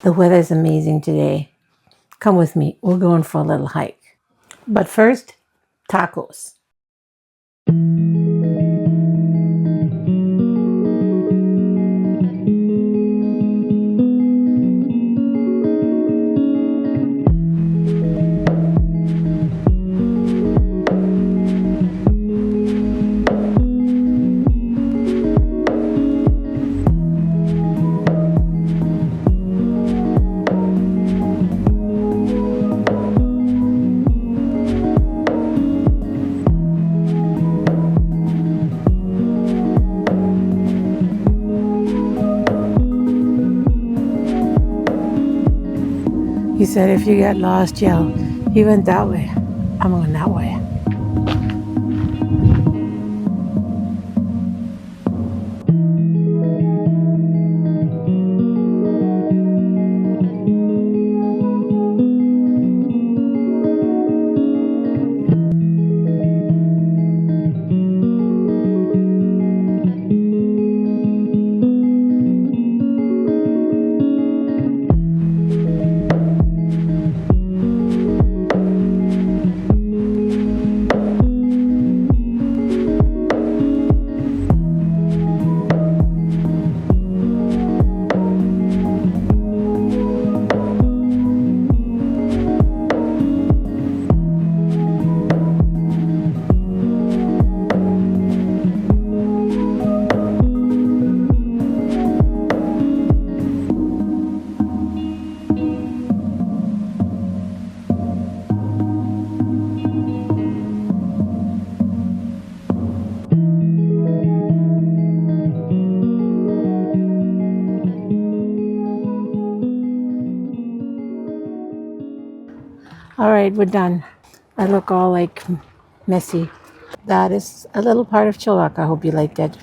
The weather's amazing today. Come with me. We're going for a little hike. But first, tacos. He said if you get lost, yell. He went that way. I'm going that way. All right, we're done. I look all like messy. That is a little part of Chilliwack. I hope you liked it.